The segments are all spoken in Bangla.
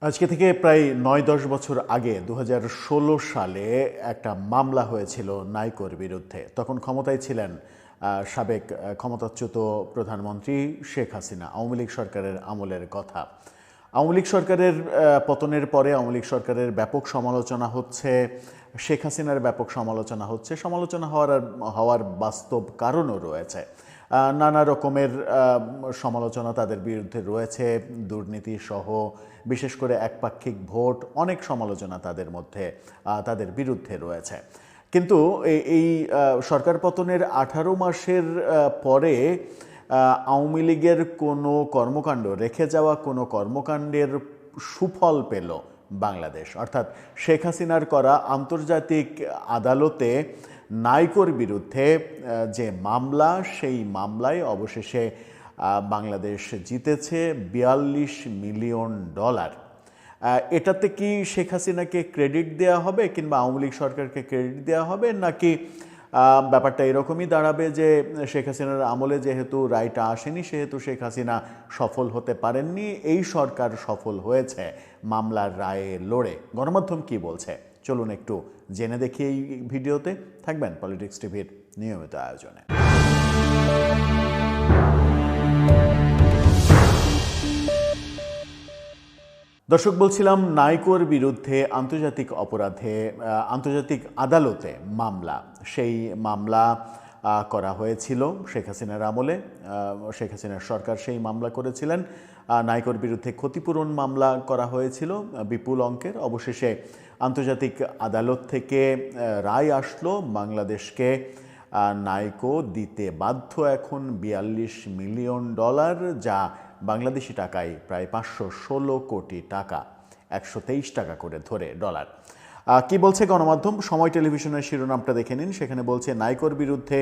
আজকে থেকে প্রায় ৯-১০ বছর আগে ২০১৬ সালে একটা মামলা হয়েছিল নাইকোর বিরুদ্ধে। তখন ক্ষমতায় ছিলেন সাবেক ক্ষমতাচ্যুত প্রধানমন্ত্রী শেখ হাসিনা। আওয়ামী লীগ সরকারের আমলের কথা। আওয়ামী লীগ সরকারের পতনের পরে আওয়ামী লীগ সরকারের ব্যাপক সমালোচনা হচ্ছে, শেখ হাসিনার ব্যাপক সমালোচনা হচ্ছে। সমালোচনা হওয়ার বাস্তব কারণও রয়েছে। নানা রকমের সমালোচনা তাদের বিরুদ্ধে রয়েছে, দুর্নীতি সহ বিশেষ করে একপাক্ষিক ভোট, অনেক সমালোচনা তাদের মধ্যে তাদের বিরুদ্ধে রয়েছে। কিন্তু এই সরকার পতনের ১৮ মাসের পরে আওয়ামী লীগের কোনো কর্মকাণ্ড, রেখে যাওয়া কোনো কর্মকাণ্ডের সুফল পেল বাংলাদেশ। অর্থাৎ শেখ হাসিনার করা আন্তর্জাতিক আদালতে নাইকোর বিরুদ্ধে যে মামলা, সেই মামলায় অবশেষে বাংলাদেশ জিতেছে $৪২ মিলিয়ন। এটাতে কি শেখ হাসিনাকে ক্রেডিট দেওয়া হবে কিংবা আওয়ামী লীগ সরকারকে ক্রেডিট দেওয়া হবে, নাকি ব্যাপারটা এরকমই দাঁড়াবে যে শেখ হাসিনার আমলে যেহেতু রায়টা আসেনি সেহেতু শেখ হাসিনা সফল হতে পারেননি, এই সরকার সফল হয়েছে মামলার রায়ে লড়ে? গণমাধ্যম কি বলছে চলুন একটু জেনে দেখি এই ভিডিওতে। থাকবেন পলিটিক্স টিভির নিয়মিত আয়োজনে। দর্শক, বলছিলাম নাইকোর বিরুদ্ধে আন্তর্জাতিক আদালতে মামলা, সেই মামলা করা হয়েছিল শেখ হাসিনার আমলে। শেখ হাসিনার সরকার সেই মামলা করেছিলেন। নাইকোর বিরুদ্ধে ক্ষতিপূরণ মামলা করা হয়েছিল বিপুল অঙ্কের। অবশেষে আন্তর্জাতিক আদালত থেকে রায় আসলো, বাংলাদেশকে নাইকো দিতে বাধ্য এখন $৪২ মিলিয়ন, যা বাংলাদেশি টাকায় প্রায় ৫১৬ কোটি টাকা, ১২৩ টাকা করে ধরে ডলার। কি বলছে গণমাধ্যম? সময় টেলিভিশনের শিরোনামটা দেখে নিন। সেখানে বলছে, নাইকোর বিরুদ্ধে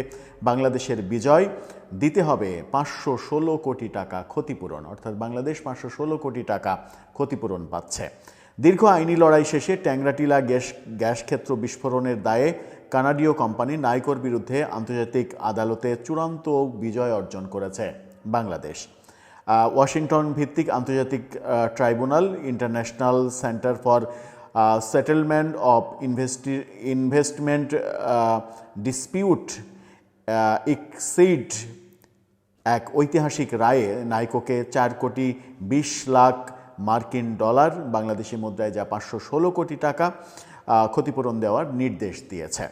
বাংলাদেশের বিজয়, দিতে হবে ৫১৬ কোটি টাকা ক্ষতিপূরণ। অর্থাৎ বাংলাদেশ ৫১৬ কোটি টাকা ক্ষতিপূরণ পাচ্ছে। দীর্ঘ আইনি লড়াই শেষে ট্যাংরাটিলা গ্যাস ক্ষেত্র বিস্ফোরণের দায়ে কানাডীয় কোম্পানি নাইকোর বিরুদ্ধে আন্তর্জাতিক আদালতে চূড়ান্ত বিজয় অর্জন করেছে বাংলাদেশ। ওয়াশিংটন ভিত্তিক আন্তর্জাতিক tribunal, international centre for settlement of investment dispute ICSID এক ঐতিহাসিক রায়ে নাইকোকে ৪ কোটি ২০ লাখ মার্কিন ডলার, বাংলাদেশি মুদ্রায় যা ৫১৬ কোটি টাকা ক্ষতিপূরণ দেওয়ার নির্দেশ দিয়েছে।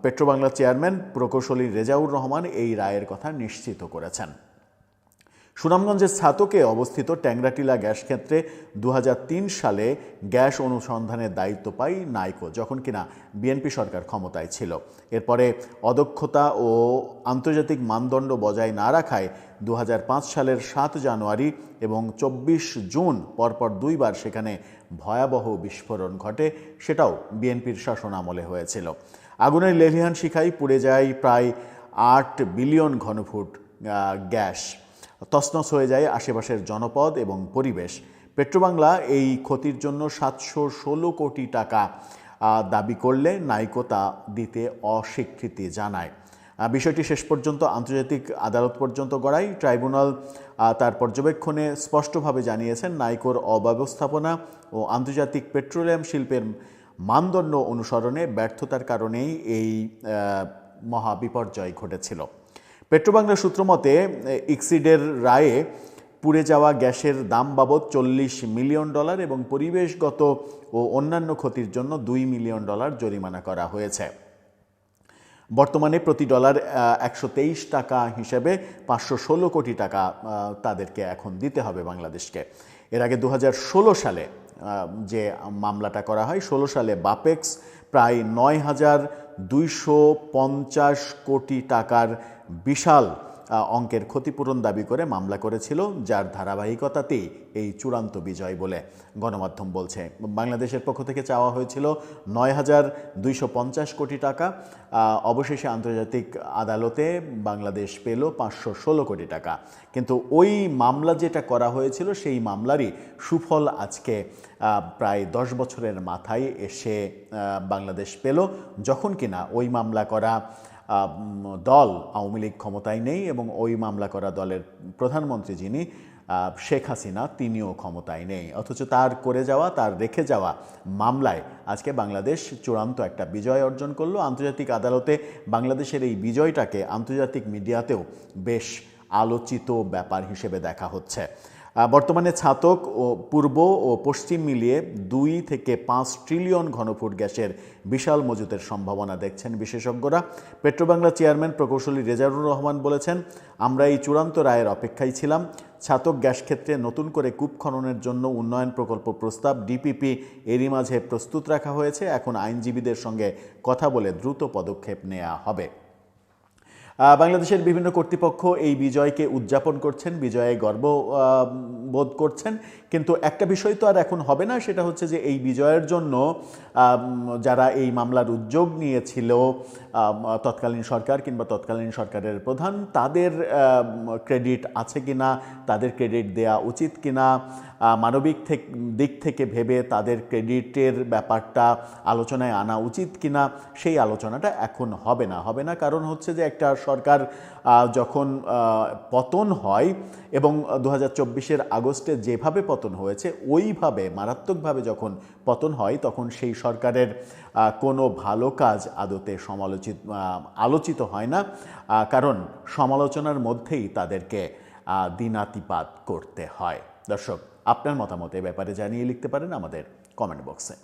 পেট্রোবাংলার চেয়ারম্যান প্রকৌশলী রেজাউর রহমান এই রায়ের কথা নিশ্চিত করেছেন। সুনামগঞ্জের ছাতকে অবস্থিত ট্যাংরাটিলা গ্যাস ক্ষেত্রে ২০০৩ সালে গ্যাস অনুসন্ধানের দায়িত্ব পায় নাইকো, যখন কিনা বিএনপি সরকার ক্ষমতায় ছিল। এরপরে অদক্ষতা ও আন্তর্জাতিক মানদণ্ড বজায় না রাখায় ২০০৫ সালের ৭ জানুয়ারি এবং ২৪ জুন পরপর দুইবার সেখানে ভয়াবহ বিস্ফোরণ ঘটে, সেটাও বিএনপির শাসন আমলে হয়েছিল। আগুনের লেলিহান শিখায় পুড়ে যায় প্রায় ৮ বিলিয়ন ঘনফুট গ্যাস, তছনছ হয়ে যায় আশেপাশের জনপদ এবং পরিবেশ। পেট্রোবাংলা এই ক্ষতির জন্য ৭১৬ কোটি টাকা দাবি করলে নাইকো তা দিতে অস্বীকৃতি জানায়। বিষয়টি শেষ পর্যন্ত আন্তর্জাতিক আদালত পর্যন্ত গড়ায়। ট্রাইব্যুনাল তার পর্যবেক্ষণে স্পষ্টভাবে জানিয়েছেন, নাইকোর অব্যবস্থাপনা ও আন্তর্জাতিক পেট্রোলিয়াম শিল্পের মানদণ্ড অনুসরণে ব্যর্থতার কারণেই এই মহাবিপর্যয় ঘটেছিল। পেট্রোবাংলা সূত্র মতে, ইকসিডের রায়ে পুড়ে যাওয়া গ্যাসের দাম বাবদ $৪০ মিলিয়ন এবং পরিবেশগত ও অন্যান্য ক্ষতির জন্য $২ মিলিয়ন জরিমানা করা হয়েছে। বর্তমানে প্রতি ডলার ১২৩ টাকা হিসেবে ৫১৬ কোটি টাকা তাদেরকে এখন দিতে হবে বাংলাদেশকে। এর আগে ২০১৬ সালে যে মামলাটা করা হয়, ১৬ সালে বাপেক্স প্রায় ৯,২৫০ কোটি টাকার বিশাল অঙ্কের ক্ষতিপূরণ দাবি করে মামলা করেছিল, যার ধারাবাহিকতাতেই এই চূড়ান্ত বিজয় বলে গণমাধ্যম বলছে। বাংলাদেশের পক্ষ থেকে চাওয়া হয়েছিল ৯,২৫০ কোটি টাকা। অবশেষে আন্তর্জাতিক আদালতে বাংলাদেশ পেল ৫১৬ কোটি টাকা। কিন্তু ওই মামলা যেটা করা হয়েছিল, সেই মামলারই সুফল আজকে প্রায় ১০ বছরের মাথায় এসে বাংলাদেশ পেল, যখন কিনা ওই মামলা করা দল আওয়ামী লীগ ক্ষমতায় নেই এবং ওই মামলা করা দলের প্রধানমন্ত্রী যিনি শেখ হাসিনা তিনিও ক্ষমতায় নেই, অথচ তার করে যাওয়া, তার রেখে যাওয়া মামলায় আজকে বাংলাদেশ চূড়ান্ত একটা বিজয় অর্জন করলো। আন্তর্জাতিক আদালতে বাংলাদেশের এই বিজয়টাকে আন্তর্জাতিক মিডিয়াতেও বেশ আলোচিত ব্যাপার হিসেবে দেখা হচ্ছে। বর্তমানে ছাতক ও পূর্ব ও পশ্চিম মিলিয়ে 2 থেকে 5 ট্রিলিয়ন ঘনফুট গ্যাসের বিশাল মজুতের সম্ভাবনা দেখছেন বিশেষজ্ঞরা। পেট্রোবাংলা চেয়ারম্যান প্রকৌশলী রেজাউর রহমান বলেছেন, আমরা এই চূড়ান্ত রায়ের অপেক্ষায় ছিলাম। ছাতক গ্যাস ক্ষেত্রে নতুন করে কূপ খননের জন্য উন্নয়ন প্রকল্প প্রস্তাব ডিপিপি এরই মাঝে প্রস্তুত রাখা হয়েছে। এখন আইনজীবীদের সঙ্গে কথা বলে দ্রুত পদক্ষেপ নেওয়া হবে। বাংলাদেশের বিভিন্ন কর্তৃপক্ষ এই বিজয়কে উদযাপন করছেন, বিজয়ে গর্ব বোধ করছেন, কিন্তু একটা বিষয় তো আর এখন হবে না, সেটা হচ্ছে যে এই বিজয়ের জন্য যারা এই মামলার উদ্যোগ নিয়েছিল, তৎকালীন সরকার কিংবা তৎকালীন সরকারের প্রধান, তাদের ক্রেডিট আছে কিনা, তাদের ক্রেডিট দেয়া উচিত কিনা, মানবিক দিক থেকে ভেবে তাদের ক্রেডিটের ব্যাপারটা আলোচনায় আনা উচিত কিনা, সেই আলোচনাটা এখন হবে না। কারণ হচ্ছে যে একটা সরকার যখন পতন হয় এবং 2024-এর আগস্টে যেভাবে পতন হয়েছে ওইভাবে মারাত্মকভাবে যখন পতন হয়, তখন সেই সরকারের কোনো ভালো কাজ আদতে আলোচিত হয় না, কারণ সমালোচনার মধ্যেই তাদেরকে দিনাতিপাত করতে হয়। দর্শক, আপনার মতামত এ ব্যাপারে জানিয়ে লিখতে পারেন আমাদের কমেন্ট বক্সে।